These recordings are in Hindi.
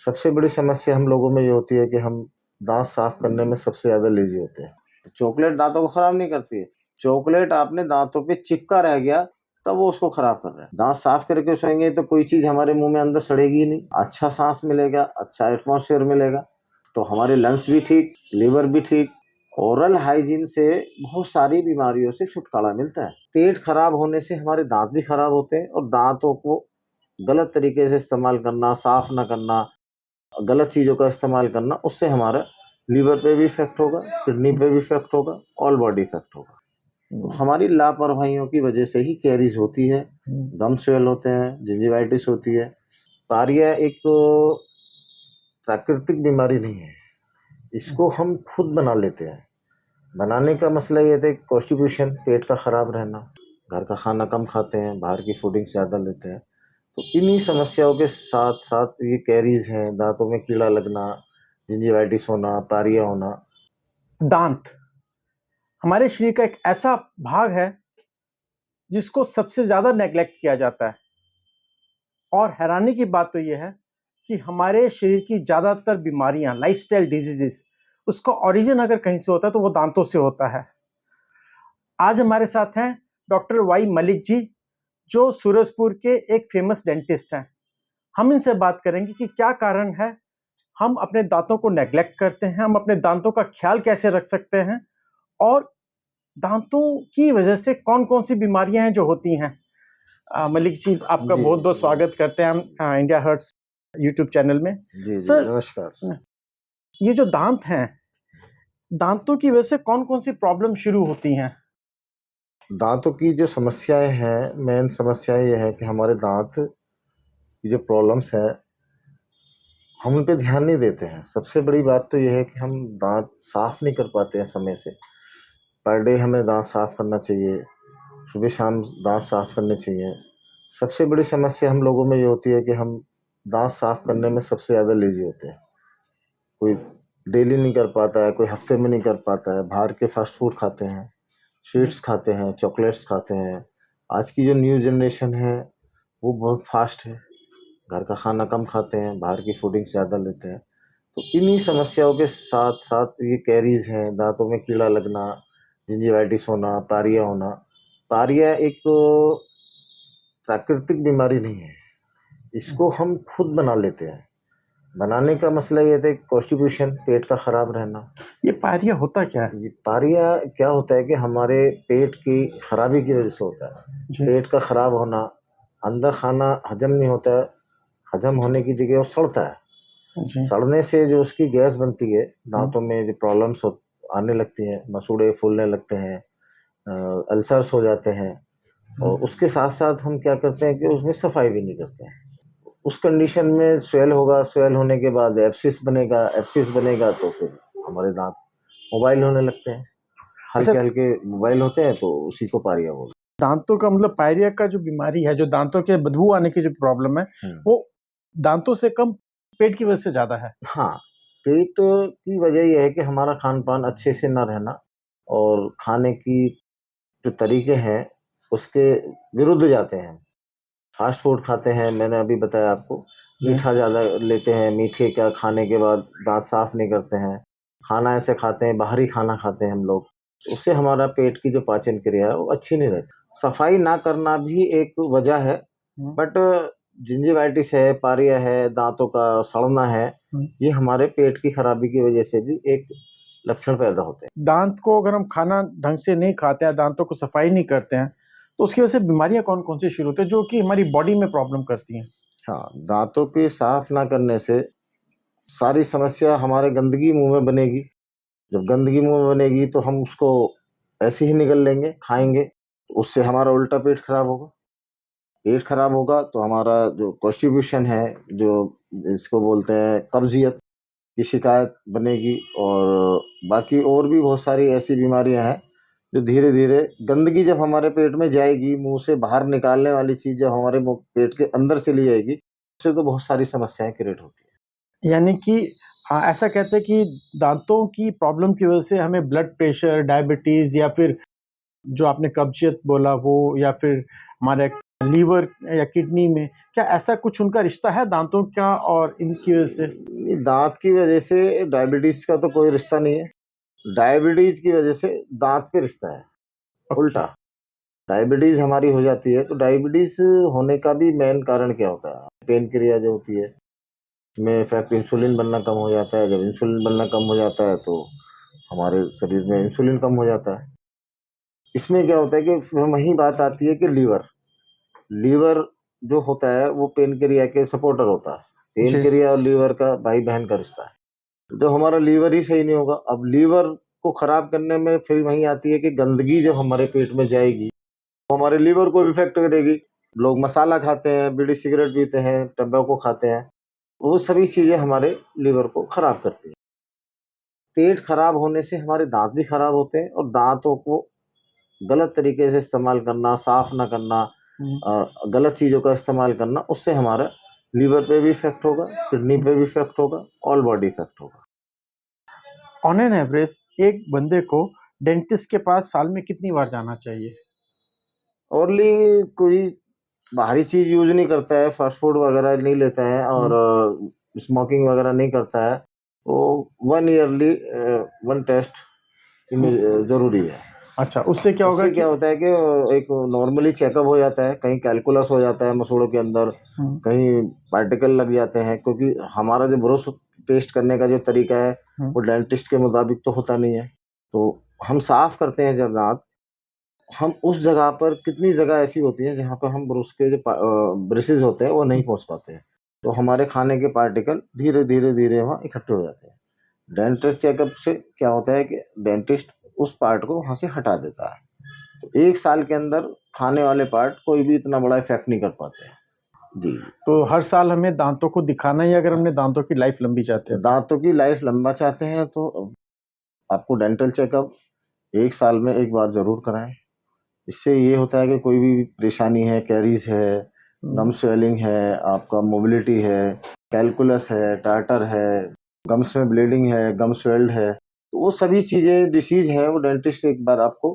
सबसे बड़ी समस्या हम लोगों में ये होती है कि हम दाँत साफ करने में सबसे ज़्यादा लेज़ी होते हैं। चॉकलेट दाँतों को खराब नहीं करती है। चॉकलेट आपने दाँतों पे चिपका रह गया, तब वो उसको खराब कर रहा है। दाँत साफ करके सोएँगे तो कोई चीज़ हमारे मुँह में अंदर सड़ेगी ही नहीं। अच्छा साँस मिलेगा, अच्छा एटमॉस्फेयर मिलेगा, तो हमारे लंग्स भी ठीक, लिवर भी ठीक। ओरल हाइजीन से बहुत सारी बीमारियों से छुटकारा मिलता है। पेट खराब होने से हमारे दाँत भी खराब होते हैं और दाँतों को गलत तरीके से इस्तेमाल करना, साफ ना करना, गलत चीज़ों का इस्तेमाल करना, उससे हमारा लीवर पे भी इफ़ेक्ट होगा, किडनी पे भी इफ़ेक्ट होगा, ऑल बॉडी इफ़ेक्ट होगा। तो हमारी लापरवाहियों की वजह से ही कैरीज़ होती है, गम स्वेल होते हैं, जिंजिवाइटिस होती है। पारिया एक प्राकृतिक बीमारी नहीं है, इसको हम खुद बना लेते हैं। बनाने का मसला ये था कॉन्स्टिपेशन, पेट का खराब रहना, घर का खाना कम खाते हैं, बाहर की फूडिंग ज़्यादा लेते हैं। तो इन्हीं समस्याओं के साथ-साथ ये कैरीज़ हैं, दाँतों में कीड़ा लगना, जिंजिवाइटिस होना, पारिया होना। दांत हमारे शरीर का एक ऐसा भाग है जिसको सबसे ज्यादा नेग्लेक्ट किया जाता है, और हैरानी की बात तो यह है कि हमारे शरीर की ज्यादातर बीमारियां, लाइफस्टाइल डिजीजेस, उसका ओरिजिन अगर कहीं से होता है तो वो दांतों से होता है। आज हमारे साथ हैं डॉक्टर वाई मलिक जी, जो सूरजपुर के एक फेमस डेंटिस्ट हैं। हम इनसे बात करेंगे कि क्या कारण है हम अपने दांतों को नेग्लेक्ट करते हैं, हम अपने दांतों का ख्याल कैसे रख सकते हैं, और दांतों की वजह से कौन कौन सी बीमारियां हैं जो होती हैं। मलिक जी, आपका जी, बहुत बहुत स्वागत करते हैं हम इंडिया हर्ट्स यूट्यूब चैनल में। जी, सर, नमस्कार। ये जो दांत हैं, दांतों की वजह से कौन कौन सी प्रॉब्लम शुरू होती हैं? दाँतों की जो समस्याएँ हैं, मेन समस्या ये है कि हमारे दाँत की जो प्रॉब्लम्स हैं, हम उन पे ध्यान नहीं देते हैं। सबसे बड़ी बात तो ये है कि हम दाँत साफ नहीं कर पाते हैं समय से। पर डे हमें दाँत साफ करना चाहिए, सुबह-शाम दाँत साफ करने चाहिए। सबसे बड़ी समस्या हम लोगों में ये होती है कि हम दाँत साफ करने में सबसे ज़्यादा लेज़ी होते हैं। कोई डेली नहीं कर पाता है, कोई हफ्ते में नहीं कर पाता है, बाहर के फास्ट फूड खाते हैं, स्वीट्स खाते हैं, चॉकलेट्स खाते हैं। आज की जो न्यू जनरेशन है, वो बहुत फास्ट है, घर का खाना कम खाते हैं, बाहर की फूडिंग ज़्यादा लेते हैं। तो इन्हीं समस्याओं के साथ-साथ ये कैरीज़ हैं, दाँतों में कीड़ा लगना, जिंजिवाइटिस होना, पारिया होना। पारिया एक प्राकृतिक बीमारी नहीं है, इसको हम खुद बना लेते हैं। बनाने का मसला ये था कॉन्स्टिपेशन, पेट का खराब रहना। ये पायरिया होता क्या है? ये पारिया क्या होता है कि हमारे पेट की खराबी की वजह से होता है। जी। पेट का खराब होना, अंदर खाना हजम नहीं होता है, हजम होने की जगह वो सड़ता है। जी। सड़ने से जो उसकी गैस बनती है, दाँतों में जो प्रॉब्लम्स हो आने लगती हैं, मसूड़े फूलने लगते हैं, अल्सर्स हो जाते हैं, और उसके साथ-साथ हम क्या करते हैं कि उसमें सफाई भी नहीं करते हैं। उस कंडीशन में स्वेल होगा, स्वेल होने के बाद एब्सिस बनेगा तो फिर हमारे दाँत मोबाइल होने लगते हैं। अच्छा, हल्के-हल्के मोबाइल होते हैं तो उसी को पारिया बोलते दांतों का मतलब पायरिया का जो बीमारी है, जो दांतों के बदबू आने की जो प्रॉब्लम है, हैं। वो दांतों से कम पेट की वजह से ज्यादा है। हाँ, पेट की वजह ये है कि हमारा खान-पान अच्छे से ना रहना और खाने की जो तरीके हैं, उसके विरुद्ध जाते हैं। फ़ास्ट फूड खाते हैं, मैंने अभी बताया आपको, मीठा ज़्यादा लेते हैं, मीठे का खाने के बाद दाँत साफ़ नहीं करते हैं। खाना ऐसे खाते हैं, बाहरी खाना खाते हैं हम लोग, उससे हमारा पेट की जो पाचन क्रिया है, वो अच्छी नहीं रहती। सफाई ना करना भी एक वजह है, बट जिंजिवाइटिस है, पारिया है, दाँतों का सड़ना है, ये हमारे पेट की खराबी की वजह से भी एक लक्षण पैदा होते हैं। दांत को अगर हम खाना ढंग से नहीं खाते हैं, दांतों को सफाई नहीं करते हैं, तो उसकी वजह से बीमारियां कौन कौन सी शुरू होती है जो कि हमारी बॉडी में प्रॉब्लम करती हैं? हाँ, दाँतों के साफ ना करने से सारी समस्या हमारे गंदगी मुँह में बनेगी। जब गंदगी मुँह में बनेगी तो हम उसको ऐसे ही निगल लेंगे, खाएँगे, उससे हमारा उल्टा पेट खराब होगा। पेट खराब होगा तो हमारा जो कॉन्स्टिपेशन है, जो इसको बोलते हैं कब्ज़ियत की शिकायत बनेगी, और बाकी और भी बहुत सारी ऐसी बीमारियाँ हैं, जो धीरे-धीरे गंदगी जब हमारे पेट में जाएगी, मुँह से बाहर निकालने वाली चीज़ जब हमारे मुँह पेट के अंदर चली जाएगी, उससे तो बहुत सारी समस्याएँ क्रिएट होती हैं। यानी कि ऐसा कहते हैं कि दांतों की प्रॉब्लम की वजह से हमें ब्लड प्रेशर, डायबिटीज, या फिर जो आपने कब्जियत बोला वो, या फिर हमारे लीवर या किडनी में, क्या ऐसा कुछ उनका रिश्ता है दांतों का और इनकी वजह से? ये दांत की वजह से डायबिटीज का तो कोई रिश्ता नहीं है। डायबिटीज की वजह से दांत पे रिश्ता है, ओके। उल्टा। डायबिटीज हमारी हो जाती है तो डायबिटीज होने का भी मेन कारण क्या होता है? पेन क्रिया जो होती है में इफेक्ट, इंसुलिन बनना कम हो जाता है। जब इंसुलिन बनना कम हो जाता है तो हमारे शरीर में इंसुलिन कम हो जाता है। इसमें क्या होता है कि फिर वही बात आती है कि लीवर लीवर जो होता है वो पेन क्रिया के सपोर्टर होता है। पेन जी। क्रिया और लीवर का भाई बहन का रिश्ता है। जो हमारा लीवर ही सही नहीं होगा, अब लीवर को खराब करने में फिर वही आती है कि गंदगी जब हमारे पेट में जाएगी तो हमारे लीवर को इफेक्ट करेगी। लोग मसाला खाते हैं, बीड़ी सिगरेट पीते हैं, टम्बाकू खाते हैं, वो सभी चीजें हमारे लीवर को खराब करती हैं। पेट खराब होने से हमारे दांत भी खराब होते हैं, और दांतों को गलत तरीके से इस्तेमाल करना, साफ ना करना, गलत चीज़ों का इस्तेमाल करना, उससे हमारा लीवर पे भी इफेक्ट होगा, किडनी पे भी इफेक्ट होगा, ऑल बॉडी इफेक्ट होगा। ऑन एन एवरेज एक बंदे को डेंटिस्ट के पास साल में कितनी बार जाना चाहिए? ओनली कोई बाहरी चीज़ यूज नहीं करता है, फास्ट फूड वगैरह नहीं लेता है और स्मोकिंग वगैरह नहीं करता है, वो 1 ईयरली 1 टेस्ट जरूरी है। अच्छा, उससे क्या होगा उससे कि क्या होता है कि एक नॉर्मली चेकअप हो जाता है, कहीं कैलकुलस हो जाता है मसूड़ों के अंदर, कहीं पार्टिकल लग जाते हैं, क्योंकि हमारा जो ब्रश पेस्ट करने का जो तरीका है वो डेंटिस्ट के मुताबिक तो होता नहीं है। तो हम साफ करते हैं जब दांत, हम उस जगह पर कितनी जगह ऐसी होती है जहाँ पर हम ब्रश के जो ब्रशेज होते हैं वो नहीं पहुँच पाते हैं, तो हमारे खाने के पार्टिकल धीरे धीरे धीरे वहाँ इकट्ठे हो जाते हैं। डेंटिस्ट चेकअप से क्या होता है कि डेंटिस्ट उस पार्ट को वहाँ से हटा देता है। तो 1 साल के अंदर खाने वाले पार्ट कोई भी इतना बड़ा इफेक्ट नहीं कर पाते हैं। जी। तो हर साल हमें दांतों को दिखाना ही, अगर हमने दांतों की लाइफ लंबी चाहते हैं तो? दांतों की लाइफ लंबा चाहते हैं तो आपको डेंटल चेकअप 1 साल में 1 बार ज़रूर कराएँ। इससे ये होता है कि कोई भी परेशानी है, कैरीज़ है, गम स्वेलिंग है, आपका मोबिलिटी है, कैलकुलस है, टार्टर है, गम्स में ब्लीडिंग है, गम स्वेल्ड है, तो वो सभी चीज़ें डिसीज़ है, वो डेंटिस्ट एक बार आपको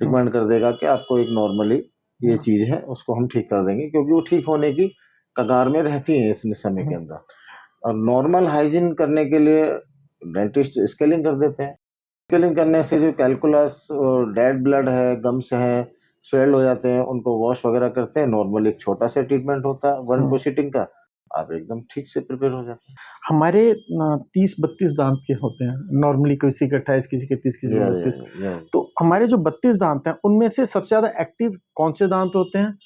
रिकमेंड कर देगा कि आपको एक नॉर्मली ये चीज़ है, उसको हम ठीक कर देंगे, क्योंकि वो ठीक होने की कगार में रहती हैं इस समय के अंदर। और नॉर्मल हाइजीन करने के लिए डेंटिस्ट स्केलिंग कर देते हैं। स्केलिंग करने से जो कैलकुलस और डेड ब्लड है, गम्स हैं, स्वेल्ड हो जाते हैं, उनको वॉश वगैरह करते हैं। नॉर्मली एक छोटा सा ट्रीटमेंट होता है 1-2 सीटिंग का, आप एकदम ठीक से प्रिपेयर हो जाते हैं। हमारे 30-32 दांत के होते हैं नॉर्मली, किसी के 28, किसी के 30, किसी के 32। तो हमारे जो 32 दांत हैं उनमें से सबसे ज्यादा एक्टिव कौन से दांत होते हैं,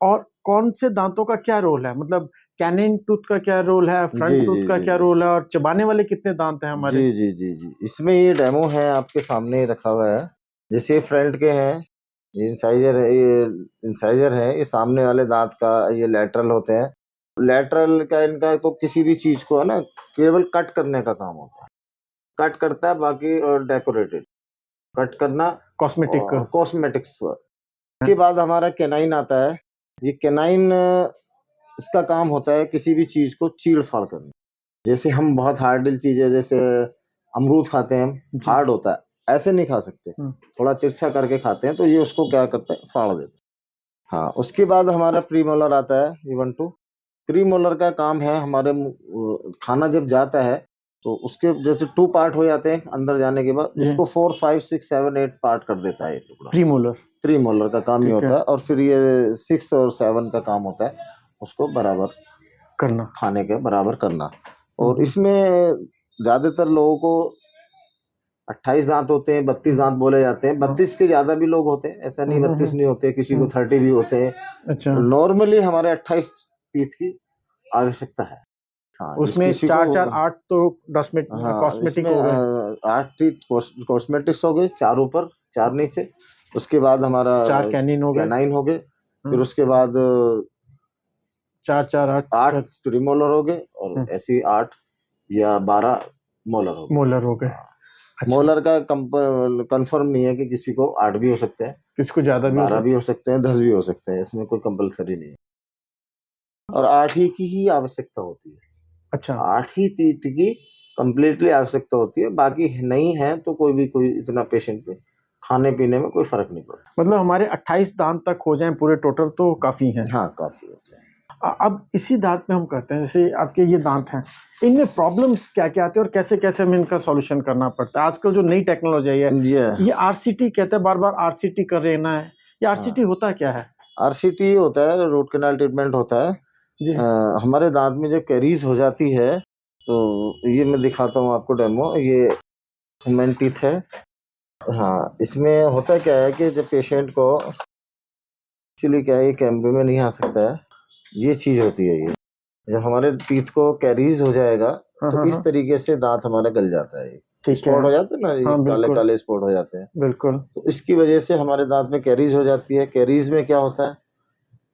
और कौन से दांतों का क्या रोल है? मतलब कैनिन टूथ का क्या रोल है, जी फ्रंट टूथ जी का जी क्या जी रोल है, और चबाने वाले कितने दांत हैं हमारे? जी जी जी जी इसमें ये डेमो है आपके सामने रखा हुआ है। जैसे फ्रंट के हैं, ये इंसाइजर है, ये सामने वाले दांत का ये लैटरल होते हैं। लैटरल का इनका तो किसी भी चीज को है ना, केवल कट करने का काम होता है। कट करता है, बाकी और डेकोरेटेड कट करना, कॉस्मेटिक। कॉस्मेटिक्स। इसके बाद हमारा केनाइन आता है। ये केनाइन इसका काम होता है किसी भी चीज को चीड़ फाड़ करना। जैसे हम बहुत हार्ड डिल चीजें, जैसे अमरूद खाते हैं, हार्ड होता है, ऐसे नहीं खा सकते, थोड़ा तिरछा करके खाते हैं, तो ये उसको क्या करते हैं, फाड़ देते हैं। हाँ, उसके बाद हमारा प्रीमोलर आता है, इवन टू। प्रीमोलर का काम है हमारे खाना जब जाता है तो उसके जैसे 2 पार्ट हो जाते हैं अंदर जाने के बाद, उसको 4, 5, 6, 7, 8 पार्ट कर देता है ये टुकड़ा। प्रीमोलर। प्रीमोलर का काम ये होता है, और फिर ये 6 और 7 का काम होता है उसको बराबर करना, खाने के बराबर करना। और इसमें ज्यादातर लोगों को 28 दांत होते हैं, 32 दांत बोले जाते हैं। 32 के ज्यादा भी लोग होते हैं, ऐसा नहीं 32 नहीं होते, किसी को 30 भी होते हैं। अच्छा। नॉर्मली हमारे 28 टीथ की आवश्यकता है। हाँ, उसमें 4-4-8 तो कॉस्मेटिक इसमें हो गए, 8 टीथ कॉस्मेटिक्स हो गए, 4 ऊपर 4 नीचे। उसके बाद हमारा 4 कैनिन हो गए, कैनाइन हो गए, फिर उसके बाद 4-4-8 8 प्रीमोलर हो गए, और ऐसे ही 8 या 12 मोलर हो गए। मोलर हो गए। अच्छा। मोलर का कंफर्म नहीं है कि किसी को 8 भी हो सकते हैं, किसको ज्यादा भी 12 भी हो सकते हैं, 10 भी हो सकते हैं, इसमें कोई कंपलसरी नहीं है। और 8 ही की ही आवश्यकता होती है। अच्छा। 8 ही टीथ की कंप्लीटली आवश्यकता होती है, बाकी नहीं है तो कोई इतना पेशेंट पे खाने पीने में कोई फर्क नहीं पड़ता। मतलब हमारे 28 दांत तक हो जाएं पूरे टोटल तो काफ़ी हैं। हाँ, काफ़ी होते हैं। अब इसी दांत में हम कहते हैं, जैसे आपके ये दांत हैं, इनमें प्रॉब्लम्स क्या क्या आती है और कैसे कैसे हमें इनका सॉल्यूशन करना पड़ता है? आजकल जो नई टेक्नोलॉजी है ये आरसीटी कहते हैं, बार बार आरसीटी कर रहना है, ये आरसीटी होता क्या है? आरसीटी होता है, रूट कैनाल ट्रीटमेंट होता है जी। हमारे दांत में जब कैरीज हो जाती है तो ये मैं दिखाता हूँ आपको डेमो। ये ह्यूमन टीथ है। हाँ, इसमें होता क्या है कि जब पेशेंट को एक्चुअली क्या है, ये कैमरे में नहीं आ सकता है, ये चीज़ होती है। ये जब हमारे टीथ को कैरीज हो जाएगा तो इस तरीके से दांत हमारा गल जाता है। स्पॉट हो जाते हैं ना, ये काले काले स्पॉट हो जाते हैं। बिल्कुल। तो इसकी वजह से हमारे दांत में कैरीज हो जाती है। कैरीज में क्या होता है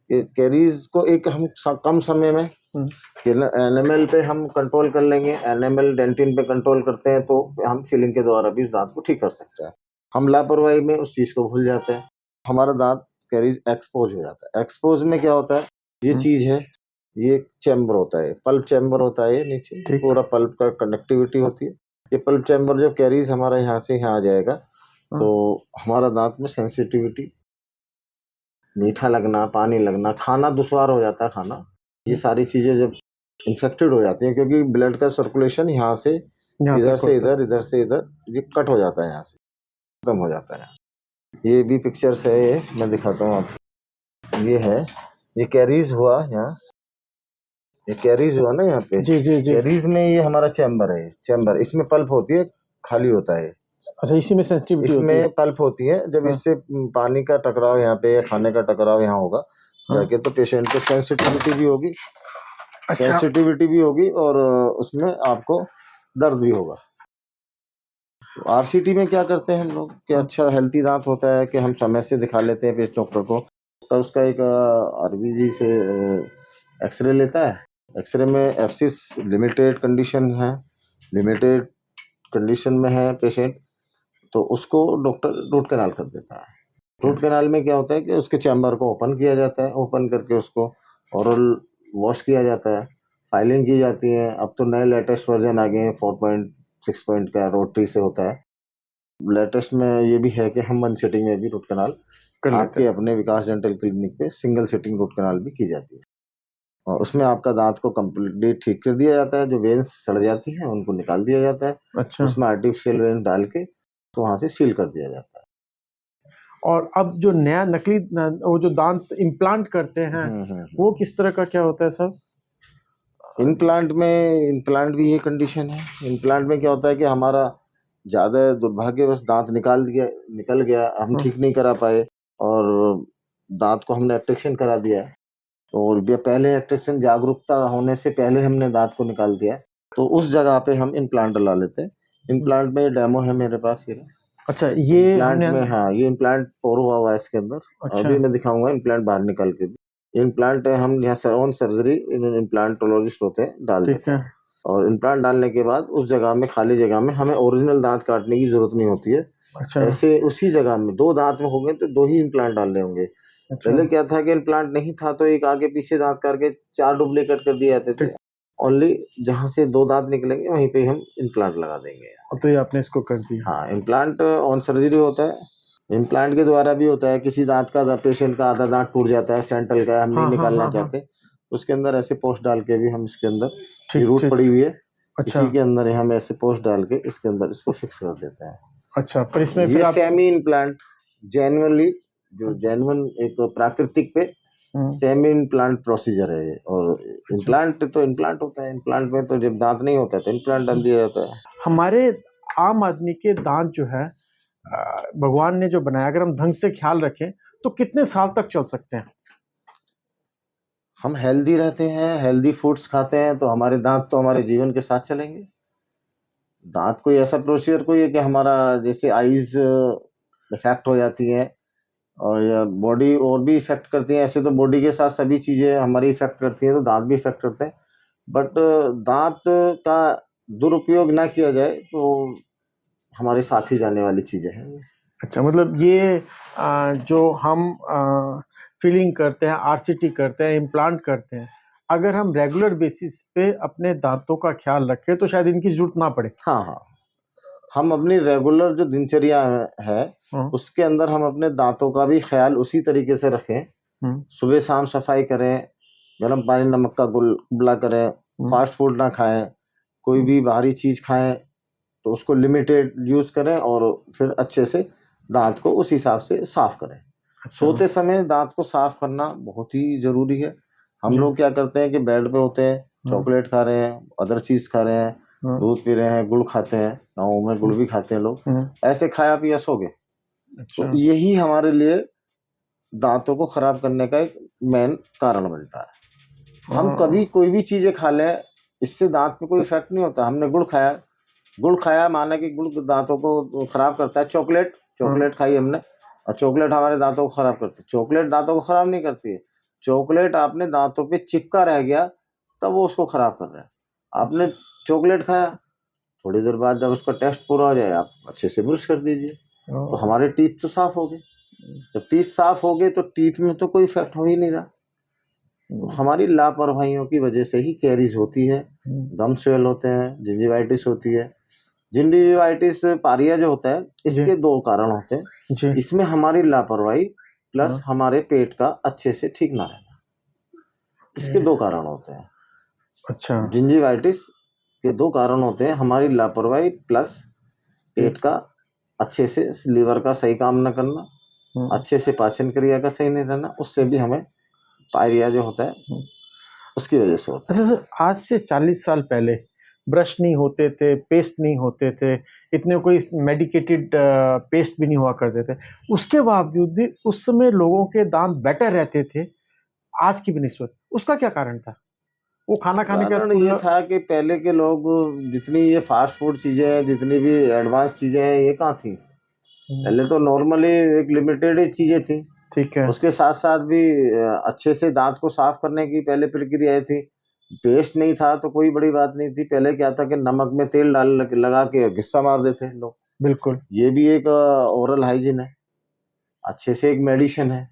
कि कैरीज को एक हम कम समय में एनएमएल पे हम कंट्रोल कर लेंगे। एनएमएल डेंटिन पे कंट्रोल करते हैं तो हम फिलिंग के द्वारा भी उस दांत को ठीक कर सकते हैं। हम लापरवाही में उस चीज को भूल जाते हैं, हमारा दांत कैरीज एक्सपोज हो जाता है। एक्सपोज में क्या होता है, ये चीज है, ये चैम्बर होता है, पल्प चैम्बर होता है, ये नीचे पूरा पल्प का कंडक्टिविटी होती है। ये पल्प चैम्बर जब कैरीज हमारा यहाँ से यहाँ आ जाएगा तो हमारा दांत में सेंसिटिविटी, मीठा लगना, पानी लगना, खाना दुश्वार हो जाता है खाना, ये सारी चीजें जब इन्फेक्टेड हो जाती हैं, क्योंकि ब्लड का सर्कुलेशन यहाँ से इधर से इधर, इधर से इधर, ये कट हो जाता है, यहाँ से खत्म हो जाता है। ये भी पिक्चर्स है, ये मैं दिखाता हूँ आपको। ये है, ये कैरीज हुआ यहाँ, ये कैरीज हुआ ना यहाँ पे। जी जी जी। कैरीज में ये हमारा चैम्बर है, चैम्बर, इसमें पल्प होती है, खाली होता है। अच्छा, इसी में सेंसिटिविटी होती है? इसमें पल्प होती है। जब इससे पानी का टकराव यहाँ पे या खाने का टकराव यहाँ होगा जाके, तो पेशेंट को सेंसिटिविटी भी होगी। अच्छा। सेंसिटिविटी भी होगी और उसमें आपको दर्द भी होगा। आरसीटी में क्या करते हैं हम लोग कि अच्छा हेल्थी दांत होता है कि हम समय से दिखा लेते हैं पेस्ट डॉक्टर को, तो उसका एक आरबीजी से एक्सरे लेता है। एक्सरे में एब्सिस लिमिटेड कंडीशन है, लिमिटेड कंडीशन में है पेशेंट, तो उसको डॉक्टर रूट कैनाल कर देता है। रूट कैनाल में क्या होता है कि उसके चैम्बर को ओपन किया जाता है, ओपन करके उसको ओरल वॉश किया जाता है, फाइलिंग की जाती है। अब तो नए लेटेस्ट वर्जन आ गए हैं, 4.6 पॉइंट का रोटरी से होता है। लेटेस्ट में ये भी है कि हम 1 सिटिंग में भी रूट कैनाल आपके अपने विकास डेंटल क्लिनिक पे सिंगल सिटिंग रूट कैनाल भी की जाती है, और उसमें आपका दांत को कम्प्लीटली ठीक कर दिया जाता है। जो वेन्स सड़ जाती हैं उनको निकाल दिया जाता है। अच्छा। उसमें आर्टिफिशियल वेन्स डाल के तो वहाँ से सील कर दिया जाता है। और अब जो नया नकली वो जो दांत इम्प्लांट करते हैं वो किस तरह का क्या होता है सर? इम्प्लांट भी ये कंडीशन है। इम्प्लांट में क्या होता है कि हमारा ज़्यादा दुर्भाग्यवश दांत निकल गया, हम ठीक नहीं करा पाए और दांत को हमने एक्सट्रैक्शन करा दिया, और पहले एक्सट्रैक्शन जागरूकता होने से पहले हमने दांत को निकाल दिया, तो उस जगह पे हम इम्प्लांट डला लेते हैं। इम्प्लांट में डेमो है मेरे पास, ये अच्छा, ये इम्प्लांट में, हाँ, ये इम्प्लांट पोर हुआ हुआ है इसके अंदर। अच्छा। अभी मैं दिखाऊंगा इम्प्लांट बाहर निकाल के भी। इम्प्लांट हम यहाँ ऑन सर्जरी इम्प्लांटोलॉजिस्ट होते हैं, डाल देते हैं, और इम्प्लांट डालने के बाद उस जगह में, खाली जगह में, हमें ओरिजिनल दांत काटने की जरूरत नहीं होती है। अच्छा। ऐसे उसी जगह में 2 दांत में हो गए तो 2 ही इम्प्लांट डालने होंगे। अच्छा। पहले क्या था कि इम्प्लांट नहीं था तो एक आगे पीछे दांत करके 4 डुप्लीकेट कर दिए जाते थे। ओनली जहाँ से 2 दांत निकलेंगे वहीं पे हम इम्प्लांट लगा देंगे। तो ये आपने इसको कर दिया? हाँ, इम्प्लांट ऑन सर्जरी होता है। इम्प्लांट के द्वारा भी होता है, किसी दांत का, पेशेंट का आधा दांत टूट जाता है, सेंट्रल का, हम नहीं निकालना चाहते, उसके अंदर ऐसे पोस्ट डाल के भी हम इसके अंदर, रूट पड़ी हुई है, अच्छा, इसी के अंदर हम ऐसे पोस्ट डाल के इसके अंदर इसको फिक्स कर देते हैं। अच्छा, पर इसमें ये फिर सेमी इम्प्लांट जेन्युइनली, जो जेन्युइन एक प्राकृतिक पे सेमी इम्प्लांट प्रोसीजर है। और इम्प्लांट तो इम्प्लांट होता है, इम्प्लांट में तो जब दांत नहीं होता है तो इम्प्लांट डाल दिया जाता है। हमारे आम आदमी के दांत जो है भगवान ने जो बनाया, अगर हम ढंग से ख्याल रखें तो कितने साल तक चल सकते हैं? हम हेल्दी रहते हैं, हेल्दी फूड्स खाते हैं, तो हमारे दांत तो हमारे जीवन के साथ चलेंगे। दांत कोई ऐसा प्रोसीजर कोई है कि हमारा जैसे आईज इफेक्ट हो जाती है और या बॉडी और भी इफेक्ट करती है, ऐसे तो बॉडी के साथ सभी चीज़ें हमारी इफेक्ट करती हैं, तो दांत भी इफेक्ट करते हैं। बट दांत का दुरुपयोग ना किया जाए तो हमारे साथ ही जाने वाली चीज़ें हैं। अच्छा, मतलब ये जो हम फीलिंग करते हैं, आरसीटी करते हैं, इम्प्लांट करते हैं, अगर हम रेगुलर बेसिस पे अपने दांतों का ख्याल रखें तो शायद इनकी जरूरत ना पड़े। हाँ हाँ, हम अपनी रेगुलर जो दिनचर्या है उसके अंदर हम अपने दांतों का भी ख्याल उसी तरीके से रखें। सुबह शाम सफाई करें, गर्म पानी नमक का गुलगुला करें, फास्ट फूड ना खाएं, कोई भी बाहरी चीज खाएं तो उसको लिमिटेड यूज करें और फिर अच्छे से दांत को उस हिसाब से साफ करें। सोते समय दांत को साफ करना बहुत ही जरूरी है। हम लोग क्या करते हैं कि बेड पे होते हैं, चॉकलेट खा रहे हैं, अदर चीज खा रहे हैं, दूध पी रहे हैं, गुड़ खाते हैं, गाँव में गुड़ भी खाते हैं लोग, ऐसे खाया पिया सो गए। तो यही हमारे लिए दांतों को खराब करने का एक मेन कारण बनता है। हम कभी कोई भी चीजें खा लें, इससे दांत पे कोई इफेक्ट नहीं होता। हमने गुड़ खाया माना कि गुड़ दांतों को खराब करता है। चॉकलेट खाई हमने और चॉकलेट हमारे दांतों को खराब करती है। चॉकलेट दांतों को खराब नहीं करती है। चॉकलेट आपने दांतों पे चिपका रह गया तब वो उसको खराब कर रहा है। आपने चॉकलेट खाया, थोड़ी देर बाद जब उसका टेस्ट पूरा हो जाए आप अच्छे से ब्रश कर दीजिए, तो हमारे टीथ तो साफ हो गए। जब टीथ साफ हो गए तो टीथ में तो कोई इफेक्ट हो ही नहीं रहा। तो हमारी लापरवाहियों की वजह से ही कैरीज होती है, गम स्वेल होते हैं, जिंजिवाइटिस होती है। जिंजिवाइटिस पारिया जो होता है, इसके दो कारण होते हैं। इसमें हमारी लापरवाही प्लस हमारे पेट का अच्छे से ठीक ना रहना, इसके दो कारण होते हैं। अच्छा, जिंजिवाइटिस के दो कारण होते हैं, हमारी लापरवाही प्लस पेट का अच्छे से, लीवर का सही काम न करना, अच्छे से पाचन क्रिया का सही नहीं रहना, उससे भी हमें पायरिया जो होता है उसकी वजह से होता है। अच्छा सर, आज से 40 साल पहले ब्रश नहीं होते थे, पेस्ट नहीं होते थे, इतने कोई मेडिकेटेड पेस्ट भी नहीं हुआ करते थे, उसके बावजूद भी उस समय लोगों के दांत बेटर रहते थे आज की बनिस्बत। उसका क्या कारण था? वो खाना खाने का कारण ये था कि पहले के लोग, जितनी ये फास्ट फूड चीजें हैं, जितनी भी एडवांस चीजें हैं, ये कहाँ थी। पहले तो नॉर्मली एक लिमिटेड ही चीजें थी। ठीक है। उसके साथ साथ भी अच्छे से दांत को साफ करने की पहले प्रक्रिया थी। पेस्ट नहीं था तो कोई बड़ी बात नहीं थी। पहले क्या था कि नमक में तेल डाल लगा के घिस्सा मार देते लोग। बिल्कुल, ये भी एक ओरल हाइजीन है, अच्छे से एक मेडिसिन है।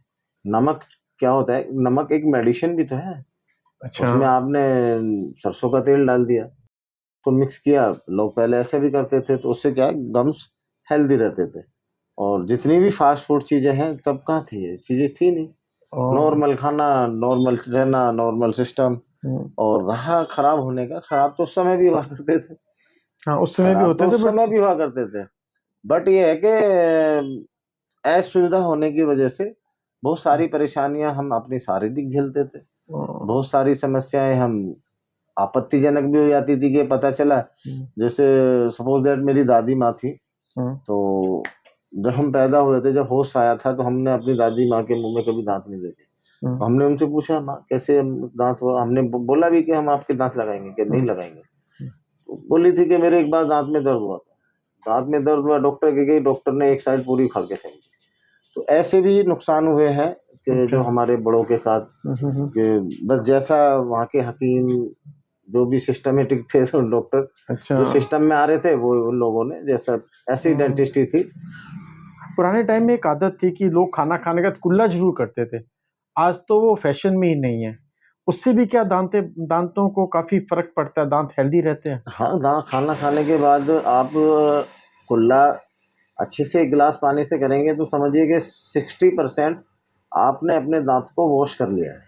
नमक क्या होता है, नमक एक मेडिसिन भी तो है। अच्छा, उसमें आपने सरसों का तेल डाल दिया तो मिक्स किया, लोग पहले ऐसे भी करते थे, तो उससे क्या है, गम्स हेल्दी रहते थे। और जितनी भी फास्ट फूड चीजें हैं तब कहाँ थी, ये चीजें थी नहीं। नॉर्मल खाना, नॉर्मल रहना, नॉर्मल सिस्टम। और रहा खराब होने का, खराब तो उस समय भी हुआ करते थे। हाँ, उस समय भी होते थे, उस समय भी हुआ करते थे। बट ये है कि असुविधा होने की वजह से बहुत सारी परेशानियां हम अपनी शारीरिक झेलते थे। बहुत सारी समस्याएं हम आपत्तिजनक भी हो जाती थी कि पता चला, जैसे सपोज दैट मेरी दादी माँ थी, तो जब हम पैदा हुए थे, जब होश आया था, तो हमने अपनी दादी माँ के मुंह में कभी दांत नहीं देखे। तो हमने उनसे पूछा, माँ कैसे दांत हुआ, हमने बोला भी कि हम आपके दांत लगाएंगे, कि नहीं लगाएंगे। तो बोली थी कि मेरे एक बार दांत में दर्द हुआ था, दांत में दर्द हुआ, डॉक्टर के गई, डॉक्टर ने एक साइड पूरी उखाड़ के फेंक दी। तो ऐसे भी नुकसान हुए हैं कि जो हमारे बड़ों के साथ, कि बस जैसा वहाँ के हकीम जो भी सिस्टमेटिक थे डॉक्टर, जो सिस्टम में आ रहे थे, वो उन लोगों ने जैसा, ऐसी डेंटिस्ट ही थी। पुराने टाइम में एक आदत थी कि लोग खाना खाने के बाद कुल्ला जरूर करते थे, आज तो वो फैशन में ही नहीं है। उससे भी क्या दांतों को काफी फर्क पड़ता है, दांत हेल्दी रहते हैं? हाँ, दांत खाना खाने के बाद आप कुल्ला अच्छे से एक गिलास पानी से करेंगे तो समझिए कि 60% आपने अपने दांत को वॉश कर लिया है।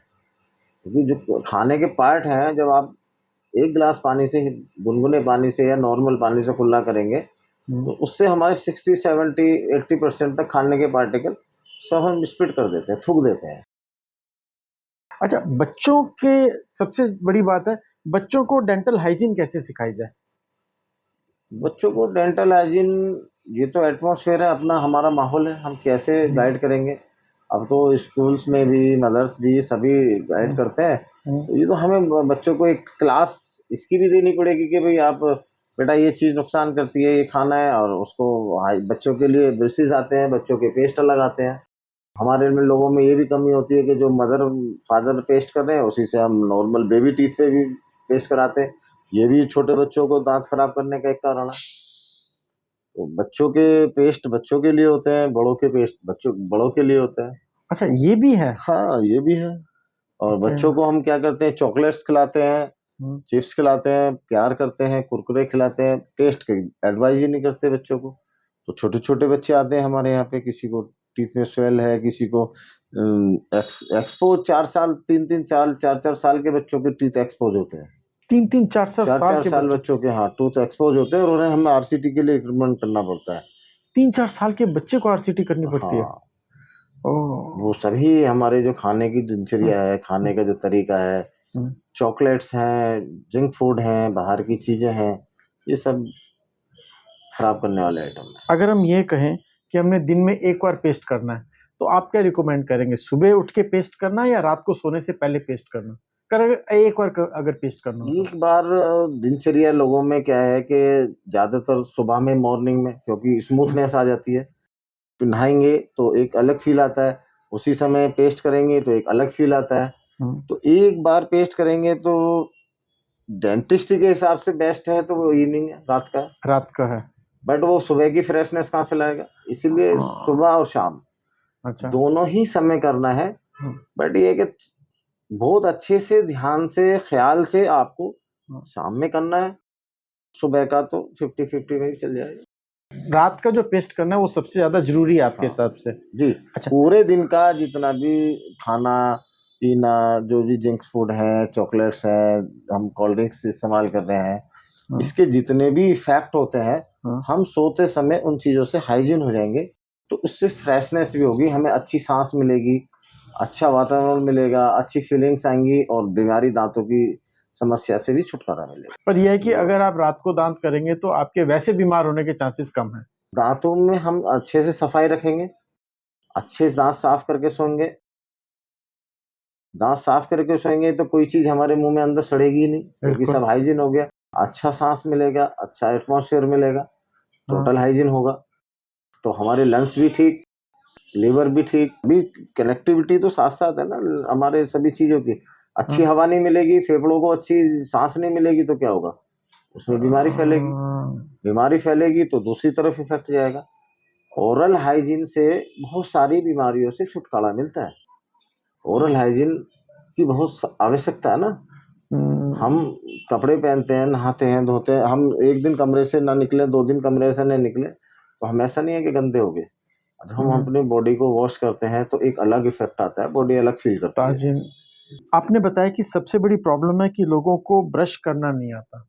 क्योंकि जो खाने के पार्ट हैं, जब आप एक गिलास पानी से, गुनगुने पानी से या नॉर्मल पानी से कुल्ला करेंगे, तो उससे हमारे 60, 70, 80% तक खाने के पार्टिकल सब हम स्पिट कर देते हैं, थूक देते हैं। अच्छा, बच्चों के सबसे बड़ी बात है, बच्चों को डेंटल हाइजीन कैसे सिखाई जाए? बच्चों को डेंटल हाइजीन, ये तो एटमॉस्फेयर है अपना, हमारा माहौल है, हम कैसे गाइड करेंगे। अब तो स्कूल्स में भी, मदर्स भी, सभी गाइड करते हैं। तो ये तो हमें बच्चों को एक क्लास इसकी भी देनी पड़ेगी कि भाई आप बेटा ये चीज़ नुकसान करती है, ये खाना है, और उसको बच्चों के लिए ब्रशेस आते हैं, बच्चों के पेस्ट अलग आते हैं। हमारे में लोगों में ये भी कमी होती है कि जो मदर फादर पेस्ट कर रहे हैं, उसी से हम नॉर्मल बेबी टीथ पे भी पेस्ट कराते हैं। ये भी छोटे बच्चों को दांत खराब करने का एक कारण है। तो बच्चों के पेस्ट बच्चों के लिए होते हैं, बड़ों के पेस्ट बड़ों के लिए होते हैं। अच्छा, ये भी है? हाँ, ये भी है। और बच्चों को हम क्या करते हैं, चॉकलेट्स खिलाते हैं, चिप्स खिलाते हैं, प्यार करते हैं, कुरकुरे खिलाते हैं, टेस्ट की एडवाइस ही नहीं करते बच्चों को। तो छोटे-छोटे बच्चे आते हैं हमारे यहाँ पे, किसी को टीथ में स्वेल है, किसी को एक्सपो 4 साल 3-3 साल 4-4 साल के बच्चों के टीथ एक्सपोज होते हैं। 3-3 4-4 साल 4-4 के साल बच्चों के हाँ टूथ एक्सपोज होते हैं और उन्हें हमें आरसीटी के लिए रिकमेंड करना पड़ता है। 3-4 साल के बच्चे को आरसीटी करनी पड़ती है? हाँ, ओह! वो सभी हमारे जो खाने की दिनचर्या है, खाने का जो तरीका है, चॉकलेट्स हैं, जंक फूड हैं, बाहर की चीज़ें हैं, ये सब खराब करने वाले आइटम हैं। अगर हम ये कहें कि हमने दिन में एक बार पेस्ट करना है, तो आप क्या रिकमेंड करेंगे? सुबह उठ के पेस्ट करना या रात को सोने से पहले पेस्ट करना? एक बार अगर पेस्ट करना हो तो? एक बार दिनचर्या लोगों में क्या है कि ज़्यादातर सुबह में मॉर्निंग में, क्योंकि स्मूथनेस आ जाती है, तो नहाएँगे तो एक अलग फ़ील आता है, उसी समय पेस्ट करेंगे तो एक अलग फ़ील आता है। तो एक बार पेस्ट करेंगे तो डेंटिस्ट के हिसाब से बेस्ट है तो वो इवनिंग है, रात का है। बट वो सुबह की फ्रेशनेस कहाँ से लाएगा? इसीलिए सुबह और शाम अच्छा। दोनों ही समय करना है। बट ये है कि बहुत अच्छे से, ध्यान से, ख्याल से आपको शाम में करना है। सुबह का तो 50-50 में ही चल जाएगा। रात का जो पेस्ट करना है वो सबसे ज़्यादा ज़रूरी है आपके हिसाब से? जी। अच्छा। पूरे दिन का जितना भी खाना पीना, जो भी जंक फूड है, चॉकलेट्स है, हम कोल्ड ड्रिंक्स इस्तेमाल कर रहे हैं, इसके जितने भी इफेक्ट होते हैं, हम सोते समय उन चीज़ों से हाइजीन हो जाएंगे तो उससे फ्रेशनेस भी होगी, हमें अच्छी सांस मिलेगी, अच्छा वातावरण मिलेगा, अच्छी फीलिंग्स आएंगी और बीमारी दांतों की समस्या से भी छुटकारा मिलेगा। पर यह है कि अगर आप रात को दांत करेंगे तो आपके वैसे बीमार होने के चांसेस कम हैं। दांतों में हम अच्छे से सफाई रखेंगे, अच्छे से दांत साफ करके सोएंगे। दांत साफ करके सोएंगे तो कोई चीज हमारे मुंह में अंदर सड़ेगी ही नहीं, क्योंकि सब हाइजीन हो गया। अच्छा सांस मिलेगा, अच्छा एटमॉस्फेयर मिलेगा, टोटल हाइजीन होगा। तो हमारे लंग्स भी ठीक, लीवर भी ठीक, भी कनेक्टिविटी तो साथ साथ है ना हमारे सभी चीजों की। अच्छी हवा नहीं मिलेगी, फेफड़ों को अच्छी सांस नहीं मिलेगी तो क्या होगा? उसमें बीमारी फैलेगी। बीमारी फैलेगी तो दूसरी तरफ इफेक्ट जाएगा। ओरल हाइजीन से बहुत सारी बीमारियों से छुटकारा मिलता है। ओरल हाइजीन की बहुत आवश्यकता है ना। हम कपड़े पहनते हैं, नहाते हैं, धोते हैं, हम एक दिन कमरे से ना निकले, 2 दिन कमरे से ना निकले तो हम ऐसा नहीं है कि गंदे हो गए। जब हम अपनी बॉडी को वॉश करते हैं तो एक अलग इफेक्ट आता है, बॉडी अलग फील करती है। आपने बताया कि सबसे बड़ी प्रॉब्लम है कि लोगों को ब्रश करना नहीं आता।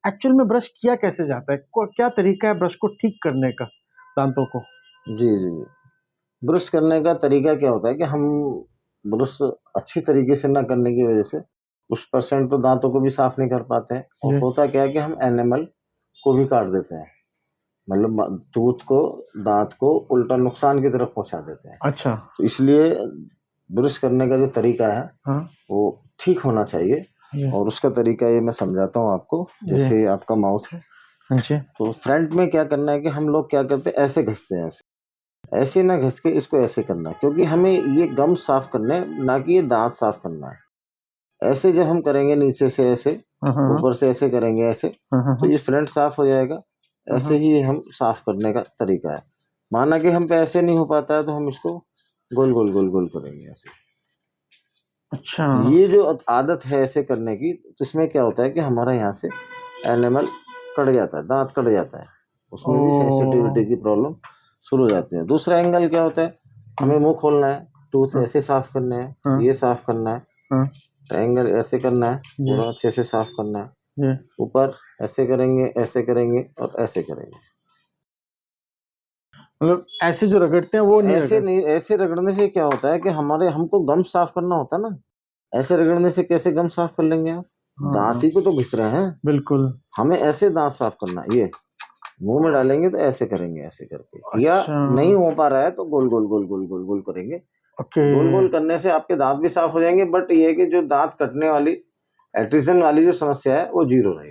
एक्चुअल में ब्रश किया कैसे जाता है? क्या तरीका है ब्रश को ठीक करने का दांतों को? जी, जी, जी। ब्रश करने का तरीका क्या होता है कि हम ब्रश अच्छी तरीके से ना करने की वजह से कुछ परसेंट तो दांतों को भी साफ नहीं कर पाते हैं, और होता क्या है कि हम एनिमल को भी काट देते हैं, मतलब टूथ को, दांत को उल्टा नुकसान की तरफ पहुंचा देते हैं। अच्छा। तो इसलिए ब्रश करने का जो तरीका है वो ठीक होना चाहिए, और उसका तरीका ये मैं समझाता हूँ आपको। जैसे आपका माउथ है, तो फ्रंट में क्या करना है कि हम लोग क्या करते हैं, ऐसे घिसते हैं, ऐसे ना घिस के इसको ऐसे करना है, क्योंकि हमें ये गम साफ करने हैं, ना कि ये दांत साफ करना है। ऐसे जब हम करेंगे नीचे से ऐसे, ऊपर से ऐसे करेंगे ऐसे, तो ये फ्रंट साफ हो जाएगा। ऐसे ही हम साफ करने का तरीका है। माना कि हम पे ऐसे नहीं हो पाता है तो हम इसको गोल गोल गोल गोल करेंगे ऐसे। अच्छा। ये जो आदत है ऐसे करने की, तो इसमें क्या होता है कि हमारा यहाँ से एनिमल कट जाता है, दांत कट जाता है, उसमें भी सेंसिटिविटी की प्रॉब्लम शुरू हो जाती है। दूसरा एंगल क्या होता है, हमें मुंह खोलना है, टूथ ऐसे साफ करने हैं, ये साफ करना है, ट्रायंगल ऐसे करना है, पूरा अच्छे से साफ करना है, ऊपर ऐसे करेंगे और ऐसे करेंगे। मतलब ऐसे जो रगड़ते हैं वो नहीं ऐसे नहीं, ऐसे रगड़ने से क्या होता है कि हमको गम साफ करना होता है ना, ऐसे रगड़ने से कैसे गम साफ कर लेंगे आप? दांत ही को तो घिस रहे हैं। बिल्कुल। हमें ऐसे दांत साफ करना है, ये मुंह में डालेंगे तो ऐसे करेंगे, ऐसे करके। अच्छा। या नहीं हो पा रहा है तो गोल गोल गोल गोल गोल गोल करेंगे। गोल गोल करने से आपके दांत भी साफ हो जाएंगे, बट ये कि जो दांत कटने वाली एट्रिशन वाली जो समस्या है वो 0 रहेगी।